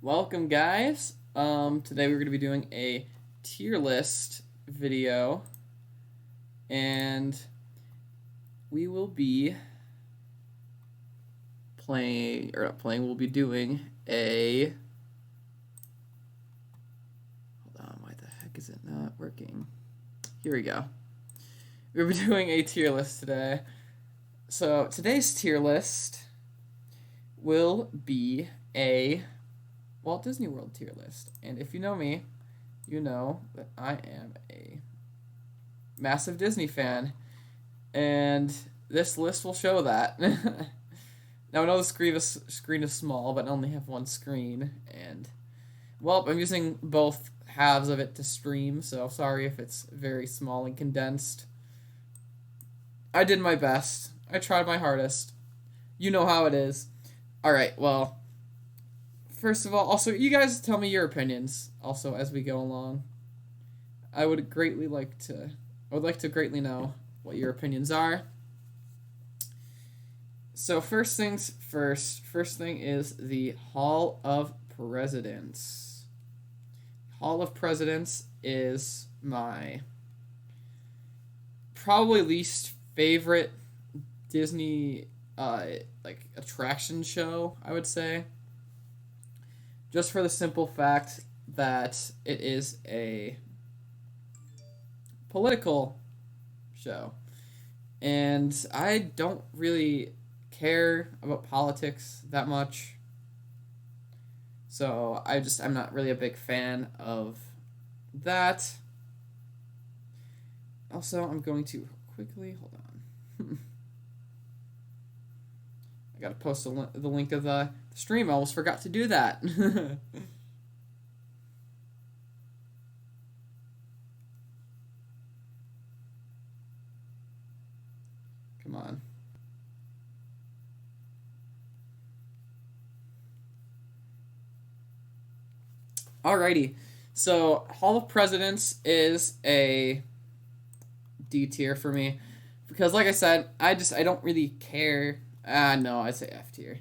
Welcome, guys. Today we're going to be doing a tier list video, and we will be playing, or not playing, we'll be doing a, hold on, why the heck is it not working? Here we go. We'll be doing a tier list today. So today's tier list will be a Walt Disney World tier list. And if you know me, you know that I am a massive Disney fan. And this list will show that. Now I know the screen is small, but I only have one screen. And, well, I'm using both halves of it to stream, so sorry if it's very small and condensed. I did my best. I tried my hardest. You know how it is. Alright, well, first of all, also, you guys tell me your opinions, also, as we go along. I would like to greatly know what your opinions are. So, first things first. First thing is the Hall of Presidents. Hall of Presidents is my probably least favorite Disney, attraction show, I would say. Just for the simple fact that it is a political show. And I don't really care about politics that much. So I'm not really a big fan of that. Also, I'm going to quickly, hold on. I gotta post the link of the stream. I almost forgot to do that. Come on. Alrighty. So, Hall of Presidents is a D tier for me. Because, like I said, I don't really care. No, I'd say F tier.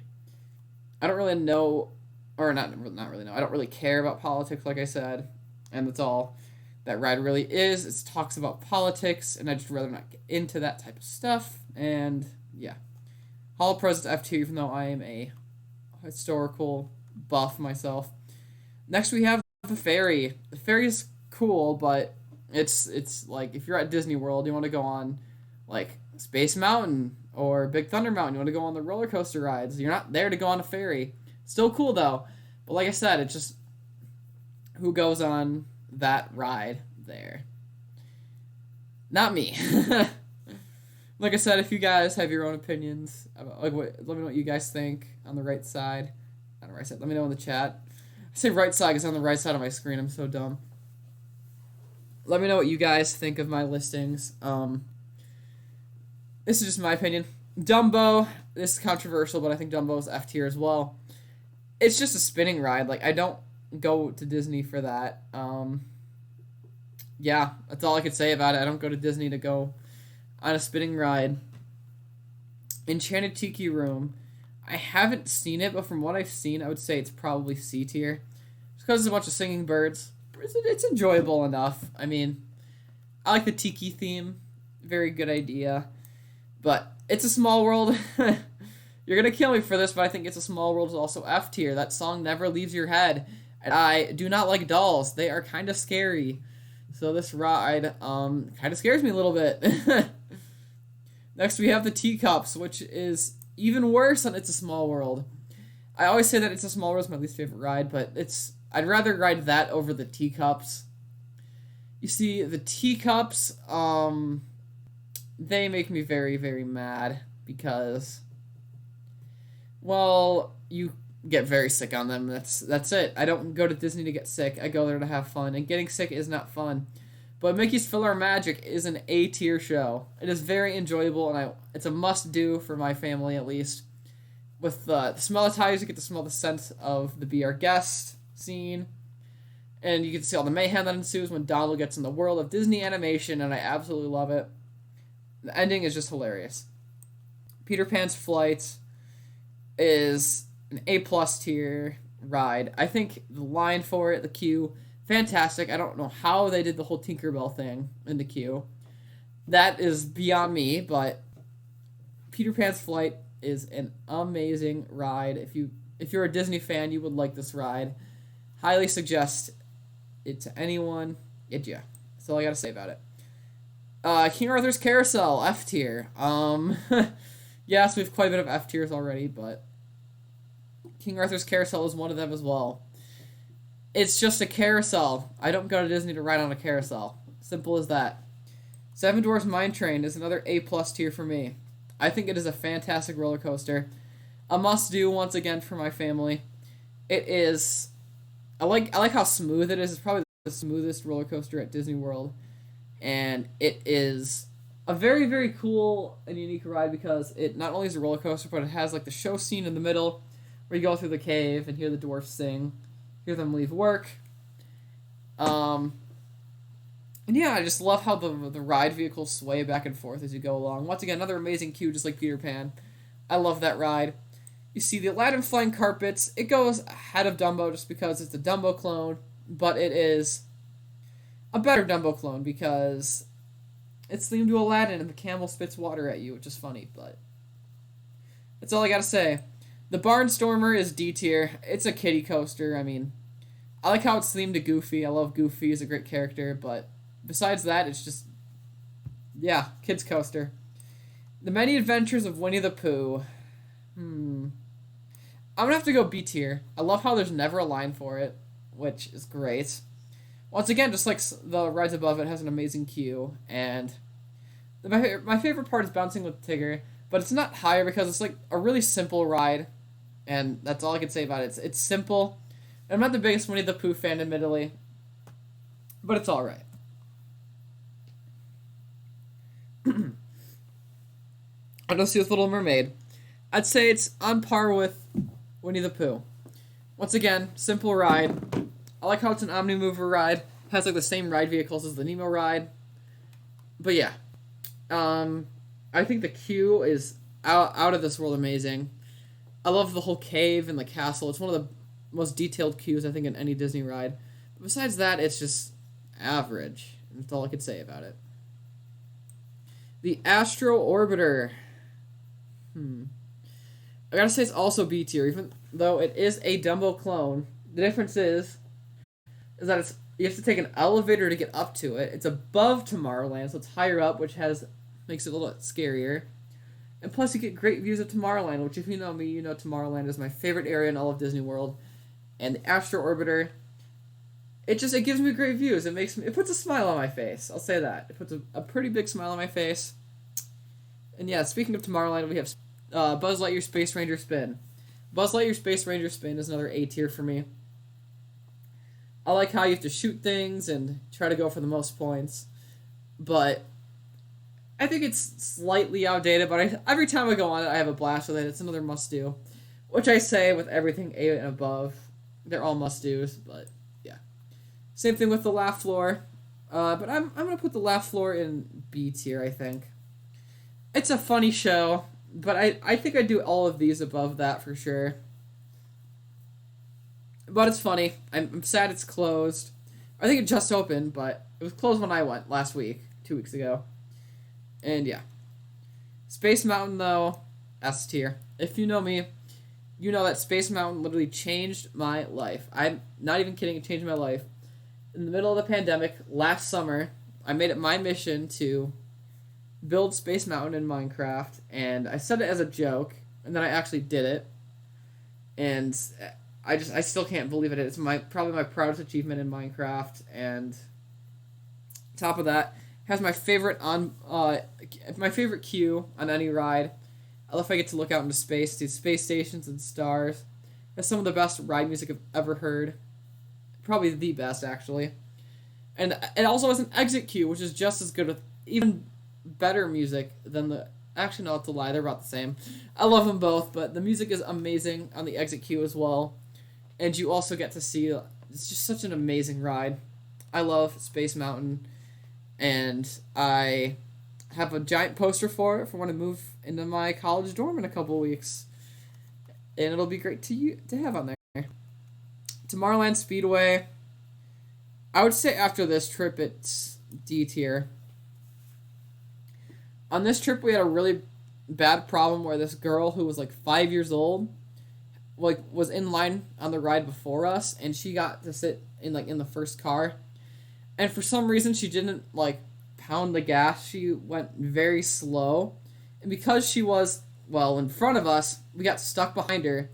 I don't really know, or not really know. I don't really care about politics, like I said, and that's all that ride really is. It talks about politics, and I just rather not get into that type of stuff. And yeah, Hall of Presidents F tier, even though I am a historical buff myself. Next, we have the Ferry. The Ferry is cool, but it's like if you're at Disney World, you want to go on like Space Mountain or Big Thunder Mountain. You want to go on the roller coaster rides. You're not there to go on a ferry. Still cool though. But like I said, it's just who goes on that ride there. Not me. Like I said, if you guys have your own opinions about let me know what you guys think on the right side. On the right side. Let me know in the chat. I say right side because on the right side of my screen. I'm so dumb. Let me know what you guys think of my listings. This is just my opinion. Dumbo, this is controversial, but I think Dumbo is F tier as well. It's just a spinning ride. Like, I don't go to Disney for that. Yeah, that's all I could say about it. I don't go to Disney to go on a spinning ride. Enchanted Tiki Room. I haven't seen it, but from what I've seen, I would say it's probably C tier. Just because it's a bunch of singing birds. It's enjoyable enough. I mean, I like the Tiki theme. Very good idea. But It's a Small World. You're going to kill me for this, but I think It's a Small World is also F tier. That song never leaves your head. And I do not like dolls. They are kind of scary. So this ride kind of scares me a little bit. Next, we have the Teacups, which is even worse than It's a Small World. I always say that It's a Small World is my least favorite ride, but I'd rather ride that over the Teacups. You see, the Teacups, they make me very, very mad because, well, you get very sick on them. That's it. I don't go to Disney to get sick. I go there to have fun, and getting sick is not fun. But Mickey's PhilharMagic is an A tier show. It is very enjoyable, and it's a must do for my family at least. With the smell of tires, you get to smell the scent of the Be Our Guest scene. And you get to see all the mayhem that ensues when Donald gets in the world of Disney animation, and I absolutely love it. The ending is just hilarious. Peter Pan's Flight is an A+ tier. ride. I think the line for it, the queue, fantastic. I don't know how they did the whole Tinkerbell thing in the queue. That is beyond me, but Peter Pan's Flight is an amazing ride. If you're a Disney fan, you would like this ride. Highly suggest it to anyone. Yeah, that's all I gotta say about it. King Arthur's Carousel, F tier. Yes, we have quite a bit of F tiers already, but King Arthur's Carousel is one of them as well. It's just a carousel. I don't go to Disney to ride on a carousel. Simple as that. Seven Dwarfs Mine Train is another A plus tier for me. I think it is a fantastic roller coaster. A must do once again for my family. It is. I like how smooth it is. It's probably the smoothest roller coaster at Disney World, and it is a very, very cool and unique ride because it not only is a roller coaster, but it has like the show scene in the middle where you go through the cave and hear the dwarfs sing, hear them leave work. And yeah, I just love how the ride vehicles sway back and forth as you go along. Once again, another amazing queue, just like Peter Pan. I love that ride. You see the Aladdin flying carpets. It goes ahead of Dumbo just because it's a Dumbo clone, but it is a better Dumbo clone because it's themed to Aladdin and the camel spits water at you, which is funny, but that's all I gotta say. The Barnstormer is D tier. It's a kiddie coaster. I mean, I like how it's themed to Goofy. I love Goofy. He's a great character, but besides that, it's just, yeah, kids coaster. The Many Adventures of Winnie the Pooh. I'm gonna have to go B tier. I love how there's never a line for it, which is great. Once again, just like the rides above it, has an amazing queue, and my favorite part is bouncing with Tigger, but it's not higher because it's like a really simple ride, and that's all I can say about it. It's simple. I'm not the biggest Winnie the Pooh fan, admittedly, but it's all right. I'll go see with Little Mermaid. I'd say it's on par with Winnie the Pooh. Once again, simple ride. I like how it's an Omnimover ride. It has like the same ride vehicles as the Nemo ride. But yeah. I think the queue is out of this world amazing. I love the whole cave and the castle. It's one of the most detailed queues, I think, in any Disney ride. But besides that, it's just average. That's all I could say about it. The Astro Orbiter. I gotta say it's also B tier, even though it is a Dumbo clone. The difference is that you have to take an elevator to get up to it. It's above Tomorrowland, so it's higher up, which makes it a little scarier. And plus, you get great views of Tomorrowland, which, if you know me, you know Tomorrowland is my favorite area in all of Disney World. And the Astro Orbiter, it gives me great views. It puts a smile on my face. I'll say that. It puts a pretty big smile on my face. And yeah, speaking of Tomorrowland, we have Buzz Lightyear Space Ranger Spin. Buzz Lightyear Space Ranger Spin is another A tier for me. I like how you have to shoot things and try to go for the most points, but I think it's slightly outdated, but every time I go on it, I have a blast with it. It's another must-do, which I say with everything A and above. They're all must-dos, but yeah. Same thing with the Laugh Floor, but I'm going to put the Laugh Floor in B tier, I think. It's a funny show, but I think I'd do all of these above that for sure. But it's funny. I'm sad it's closed. I think it just opened, but it was closed when I went last week, 2 weeks ago. And yeah. Space Mountain, though, S tier. If you know me, you know that Space Mountain literally changed my life. I'm not even kidding, it changed my life. In the middle of the pandemic, last summer, I made it my mission to build Space Mountain in Minecraft, and I said it as a joke, and then I actually did it. And I still can't believe it. It's probably my proudest achievement in Minecraft, and top of that, has my favorite queue on any ride. I love if I get to look out into space, see space stations and stars. That's some of the best ride music I've ever heard. Probably the best, actually. And it also has an exit queue, which is just as good, with even better music than the... Actually, no, it's a lie. They're about the same. I love them both, but the music is amazing on the exit queue as well. And you also get to see... It's just such an amazing ride. I love Space Mountain. And I have a giant poster for it for when I move into my college dorm in a couple weeks. And it'll be great to have on there. Tomorrowland Speedway. I would say after this trip, it's D tier. On this trip, we had a really bad problem where this girl who was like 5 years old, like was in line on the ride before us, and she got to sit in the first car, and for some reason she didn't like pound the gas. She went very slow, and because she was in front of us, we got stuck behind her.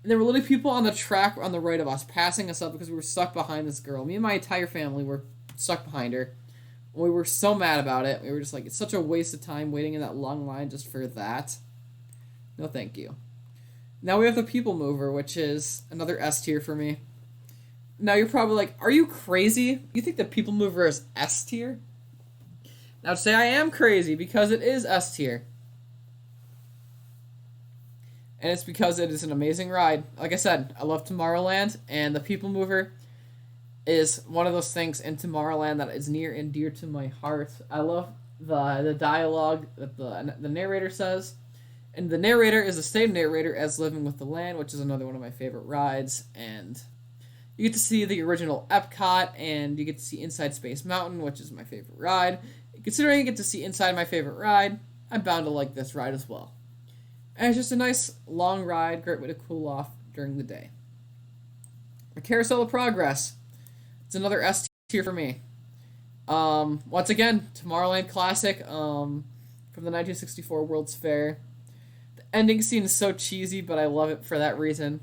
And there were literally people on the track on the right of us passing us up because we were stuck behind this girl. Me and my entire family were stuck behind her. We were so mad about it. We were just like, it's such a waste of time waiting in that long line just for that. No, thank you. Now we have the People Mover, which is another S tier for me. Now you're probably like, are you crazy? You think the People Mover is S tier? Now to say I am crazy because it is S tier. And it's because it is an amazing ride. Like I said, I love Tomorrowland, and the People Mover is one of those things in Tomorrowland that is near and dear to my heart. I love the dialogue that the narrator says, and the narrator is the same narrator as Living with the Land, which is another one of my favorite rides. And you get to see the original Epcot, and you get to see Inside Space Mountain, which is my favorite ride. Considering you get to see inside my favorite ride, I'm bound to like this ride as well. And it's just a nice long ride, great way to cool off during the day. The Carousel of Progress. It's another S tier for me. Once again, Tomorrowland classic from the 1964 World's Fair. The ending scene is so cheesy, but I love it for that reason.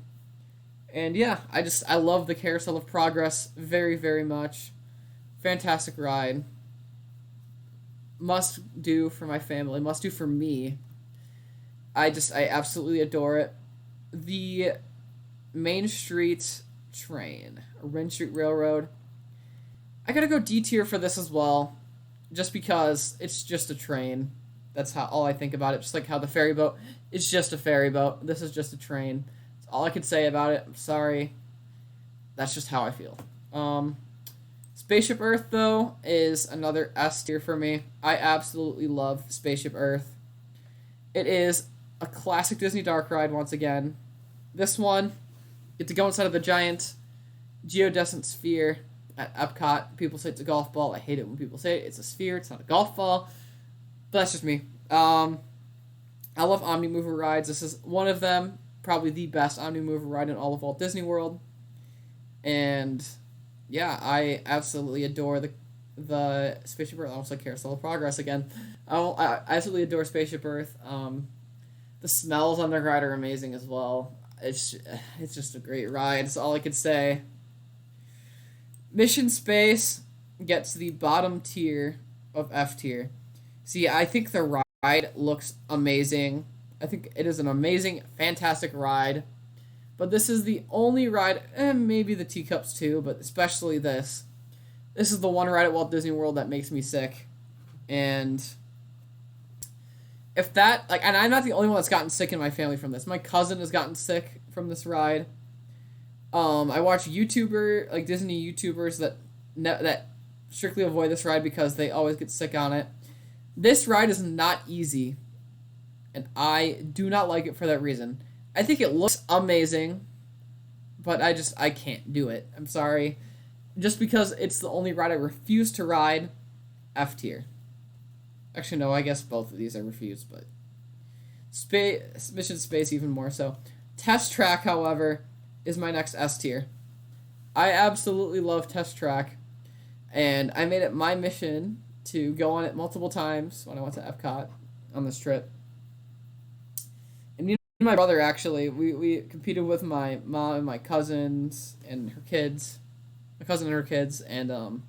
And yeah, I love the Carousel of Progress very, very much. Fantastic ride. Must do for my family, must do for me. I absolutely adore it. The Main Street train, Ren Street Railroad. I gotta go D tier for this as well, just because it's just a train. That's all I think about it. Just like how the ferry boat is just a ferry boat. This is just a train. That's all I could say about it. I'm sorry. That's just how I feel. Spaceship Earth, though, is another S tier for me. I absolutely love Spaceship Earth. It is a classic Disney dark ride once again. This one, you get to go inside of the giant geodescent sphere at Epcot. People say it's a golf ball. I hate it when people say it's a sphere. It's not a golf ball. But that's just me. I love Omnimover rides. This is one of them. Probably the best Omnimover ride in all of Walt Disney World. And yeah, I absolutely adore the Spaceship Earth. I almost like Carousel of Progress again. I absolutely adore Spaceship Earth. The smells on the ride are amazing as well. It's just a great ride. That's all I could say. Mission Space gets the bottom tier of F tier. See, I think the ride looks amazing. I think it is an amazing, fantastic ride. But this is the only ride, and maybe the Teacups too, but especially this. This is the one ride at Walt Disney World that makes me sick. And if that, and I'm not the only one that's gotten sick in my family from this. My cousin has gotten sick from this ride. I watch Disney YouTubers that strictly avoid this ride because they always get sick on it. This ride is not easy, and I do not like it for that reason. I think it looks amazing, but I can't do it. I'm sorry. Just because it's the only ride I refuse to ride, F tier. Actually, no, I guess both of these I refuse, but Mission Space even more so. Test Track, however, is my next S tier. I absolutely love Test Track, and I made it my mission to go on it multiple times when I went to Epcot on this trip. And me and my brother, actually, we competed with my mom and my cousins and her kids. My cousin and her kids, and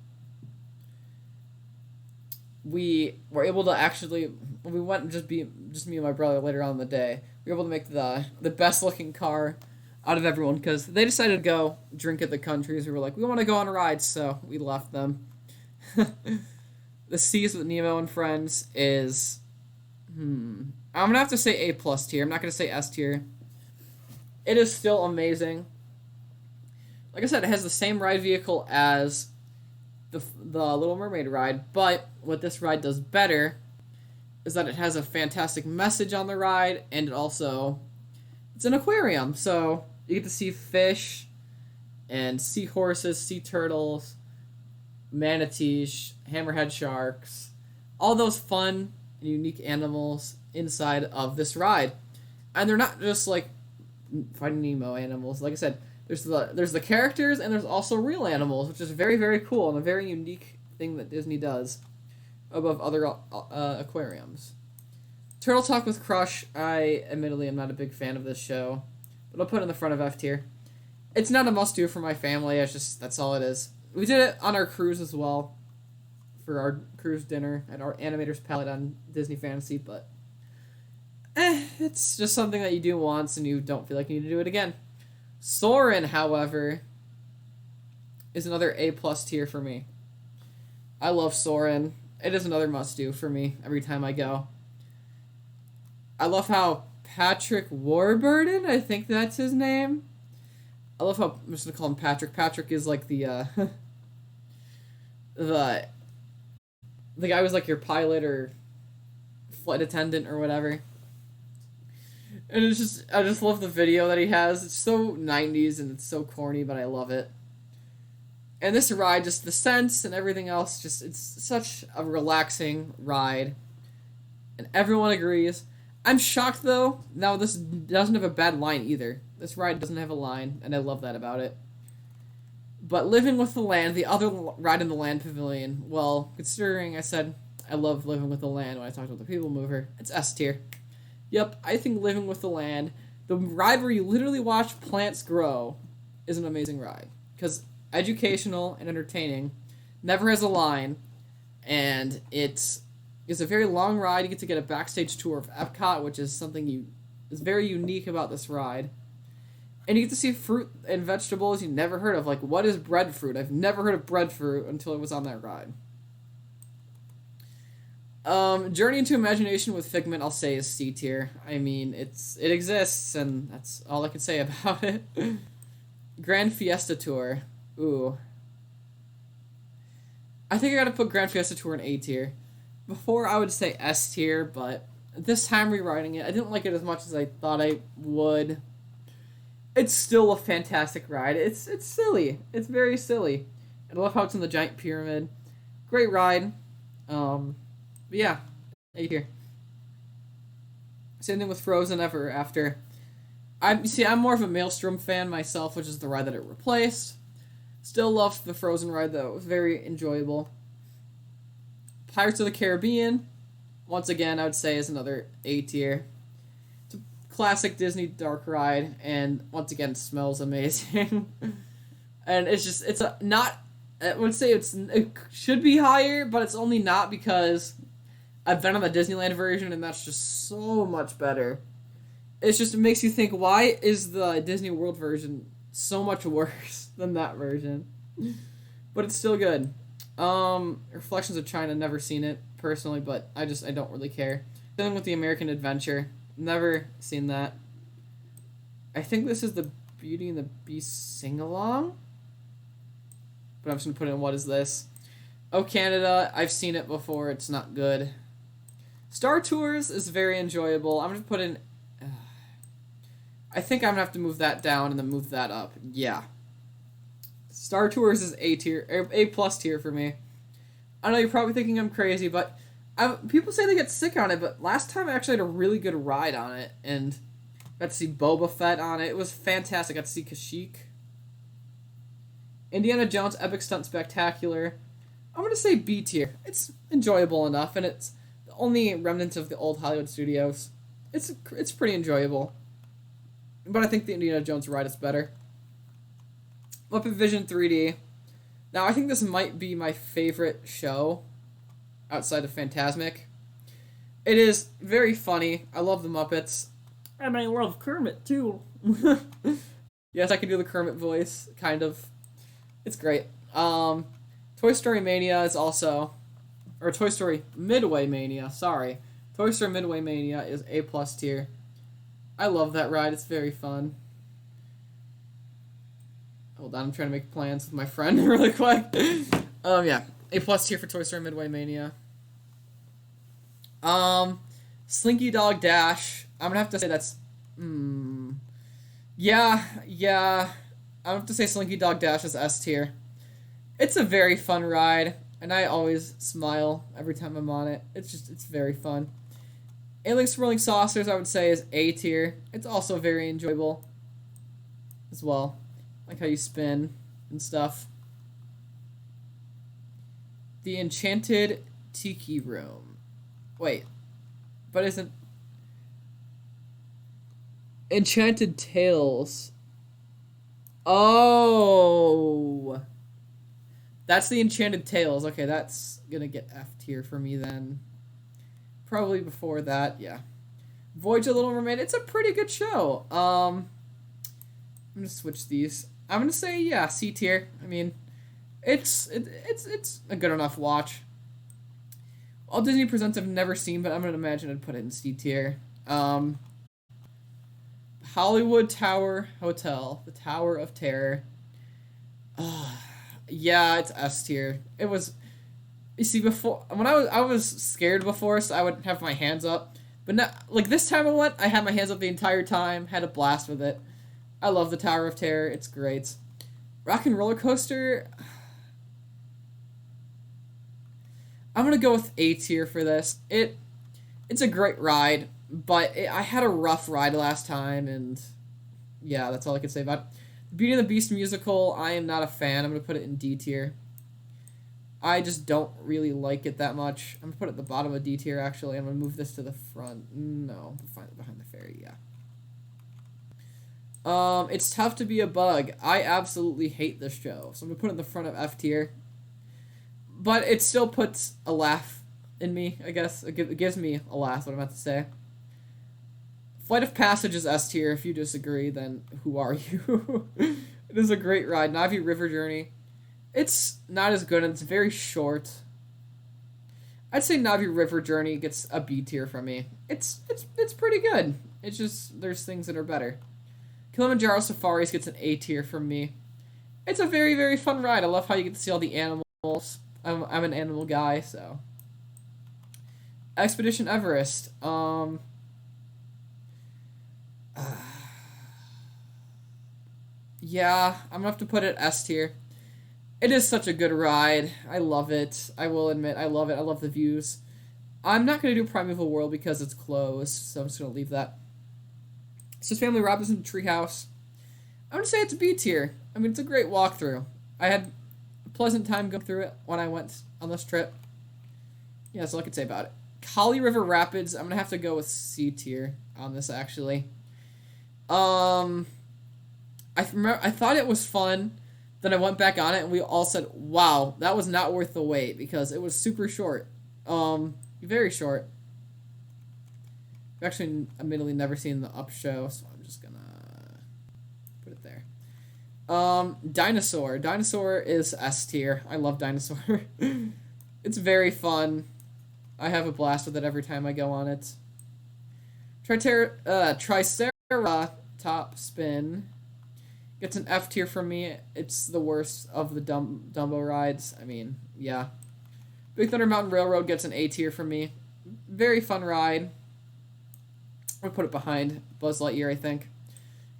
we were able to actually, we went just me and my brother later on in the day. We were able to make the best looking car out of everyone because they decided to go drink at the countries. We were like, we want to go on rides, so we left them. The Seas with Nemo and Friends is, I'm gonna have to say A+ tier. I'm not gonna say S tier. It is still amazing. Like I said, it has the same ride vehicle as the Little Mermaid ride, but what this ride does better is that it has a fantastic message on the ride, and it's an aquarium, so you get to see fish and seahorses, sea turtles, manatees, hammerhead sharks, all those fun and unique animals inside of this ride. And they're not just like Finding Nemo animals. Like I said, there's the characters and there's also real animals, which is very, very cool and a very unique thing that Disney does above other aquariums. Turtle Talk with Crush, I admittedly am not a big fan of this show, but I'll put it in the front of F tier. It's not a must-do for my family, it's just, that's all it is. We did it on our cruise as well, for our cruise dinner at our Animator's Palette on Disney Fantasy, but it's just something that you do once and you don't feel like you need to do it again. Soarin', however, is another A+ tier for me. I love Soarin'. It is another must-do for me every time I go. I love how Patrick Warburton, I think that's his name. I love how, I'm just going to call him Patrick. Patrick is like the the guy who's like your pilot or flight attendant or whatever. And it's just, I just love the video that he has. It's so 90s and it's so corny, but I love it. And this ride, just the scents and everything else, just, it's such a relaxing ride. And everyone agrees. I'm shocked, though, now this doesn't have a bad line either. This ride doesn't have a line, and I love that about it. But Living with the Land, the other ride in the Land Pavilion, well, considering I said I love Living with the Land when I talked about the People Mover, it's S tier. Yep, I think Living with the Land, the ride where you literally watch plants grow, is an amazing ride. Because educational and entertaining, never has a line, and it's a very long ride. You get to get a backstage tour of Epcot, which is something is very unique about this ride. And you get to see fruit and vegetables you never heard of. Like, what is breadfruit? I've never heard of breadfruit until I was on that ride. Journey into Imagination with Figment, I'll say, is C tier. I mean, it exists, and that's all I can say about it. Grand Fiesta Tour. Ooh. I think I gotta put Grand Fiesta Tour in A tier. Before, I would say S tier, but this time rewriting it, I didn't like it as much as I thought I would. It's still a fantastic ride. It's silly. It's very silly. I love how it's in the giant pyramid. Great ride. But yeah, A tier. Same thing with Frozen Ever After. I'm more of a Maelstrom fan myself, which is the ride that it replaced. Still loved the Frozen ride, though. It was very enjoyable. Pirates of the Caribbean, once again, I would say is another A tier. It's a classic Disney dark ride, and once again, smells amazing. And I would say it should be higher, but it's only not because I've been on the Disneyland version, and that's just so much better. It makes you think, why is the Disney World version so much worse than that version? But it's still good. Reflections of China, never seen it personally, but I don't really care. Dealing with the American Adventure, never seen that. I think this is the Beauty and the Beast sing-along, but I'm just gonna put in what is this. Oh Canada, I've seen it before, it's not good. Star Tours is very enjoyable. I'm gonna put in, I think I'm gonna have to move that down and then move that up. Yeah. Star Tours is A tier, A+ tier for me. I know you're probably thinking I'm crazy, but people say they get sick on it, but last time I actually had a really good ride on it, and got to see Boba Fett on it. It was fantastic. I got to see Kashyyyk. Indiana Jones Epic Stunt Spectacular. I'm going to say B tier. It's enjoyable enough, and it's the only remnant of the old Hollywood studios. It's pretty enjoyable. But I think the Indiana Jones ride is better. Muppet Vision 3D. Now, I think this might be my favorite show outside of Fantasmic. It is very funny. I love the Muppets. And I love Kermit, too. Yes, I can do the Kermit voice, kind of. It's great. Toy Story Mania is also... Or Toy Story Midway Mania, sorry. Toy Story Midway Mania is A+ tier. I love that ride. It's very fun. Hold on, I'm trying to make plans with my friend really quick. Yeah, A+ tier for Toy Story Midway Mania. Slinky Dog Dash. I'm gonna have to say that's, yeah. I have to say Slinky Dog Dash is S tier. It's a very fun ride, and I always smile every time I'm on it. It's very fun. Alien Swirling Saucers, I would say, is A tier. It's also very enjoyable as well. Like how you spin and stuff. The Enchanted Tiki Room. Wait. But isn't... Enchanted Tales. Oh! That's the Enchanted Tales. Okay, that's gonna get F tier for me then. Probably before that, yeah. Voyage of Little Mermaid, it's a pretty good show. I'm gonna switch these. I'm gonna say, yeah, C tier. I mean, it's a good enough watch. All Disney Presents I've never seen, but I'm gonna imagine I'd put it in C tier. Hollywood Tower Hotel, the Tower of Terror. Yeah, it's S tier. It was. You see, before when I was scared before, so I would have my hands up. But now, like this time I went, I had my hands up the entire time. Had a blast with it. I love the Tower of Terror. It's great. Rock and Roller Coaster. I'm gonna go with A tier for this. It's a great ride, but I had a rough ride last time, and yeah, that's all I can say about it. Beauty and the Beast musical, I am not a fan. I'm gonna put it in D tier. I just don't really like it that much. I'm gonna put it at the bottom of D tier, actually. I'm gonna move this to the front. No, behind the ferry, yeah. It's Tough to Be a Bug. I absolutely hate this show, so I'm gonna put it in the front of F tier. But it still puts a laugh in me, I guess. It gives me a laugh, what I'm about to say. Flight of Passage is S tier. If you disagree, then who are you? It is a great ride. Navi River Journey. It's not as good, and it's very short. I'd say Navi River Journey gets a B tier from me. It's pretty good. It's just there's things that are better. Kilimanjaro Safaris gets an A tier from me. It's a very, very fun ride. I love how you get to see all the animals. I'm an animal guy, so. Expedition Everest. Yeah, I'm gonna have to put it S tier. It is such a good ride. I love it. I will admit, I love it. I love the views. I'm not gonna do Primeval World because it's closed, so I'm just gonna leave that. Swiss Family Robinson Treehouse. I'm gonna say it's a B tier. I mean, it's a great walkthrough. I had a pleasant time going through it when I went on this trip. Yeah, that's all I could say about it. Kali River Rapids. I'm gonna have to go with C tier on this, actually. I thought it was fun. Then I went back on it, and we all said, "Wow, that was not worth the wait," because it was super short. Very short. I've actually, admittedly, never seen the Up show, so I'm just gonna put it there. Dinosaur. Dinosaur is S tier. I love Dinosaur. It's very fun. I have a blast with it every time I go on it. Triceratops Spin gets an F tier from me. It's the worst of the Dumbo rides. I mean, yeah. Big Thunder Mountain Railroad gets an A tier from me. Very fun ride. I'll put it behind Buzz Lightyear, I think.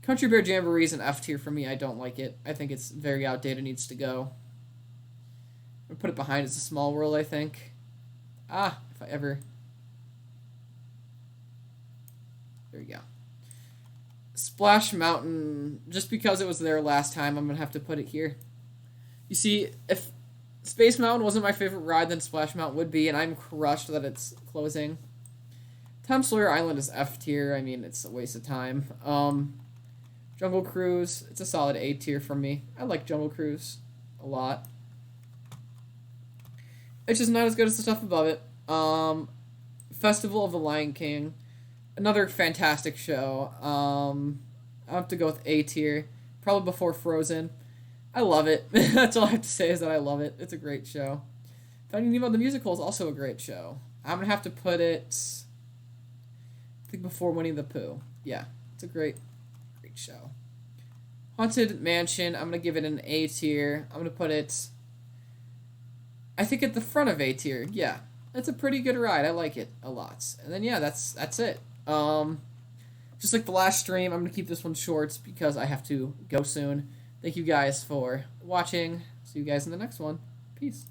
Country Bear Jamboree is an F tier for me. I don't like it. I think it's very outdated, needs to go. I'll put it behind It's a Small World, I think. If I ever... There you go. Splash Mountain, just because it was there last time, I'm going to have to put it here. You see, if Space Mountain wasn't my favorite ride, then Splash Mountain would be, and I'm crushed that it's closing. Tom Sawyer Island is F tier. I mean, it's a waste of time. Jungle Cruise, it's a solid A tier from me. I like Jungle Cruise a lot. It's just not as good as the stuff above it. Festival of the Lion King, another fantastic show. I have to go with A tier, probably before Frozen. I love it. That's all I have to say is that I love it. It's a great show. Finding Nemo the Musical is also a great show. I'm gonna have to put it, I think, before Winnie the Pooh. Yeah, it's a great show. Haunted Mansion, I'm gonna give it an A tier. I'm gonna put it, I think, at the front of A tier. Yeah, that's a pretty good ride. I like it a lot. And then yeah, that's it. Just like the last stream, I'm gonna keep this one short because I have to go soon. Thank you guys for watching. See you guys in the next one. Peace.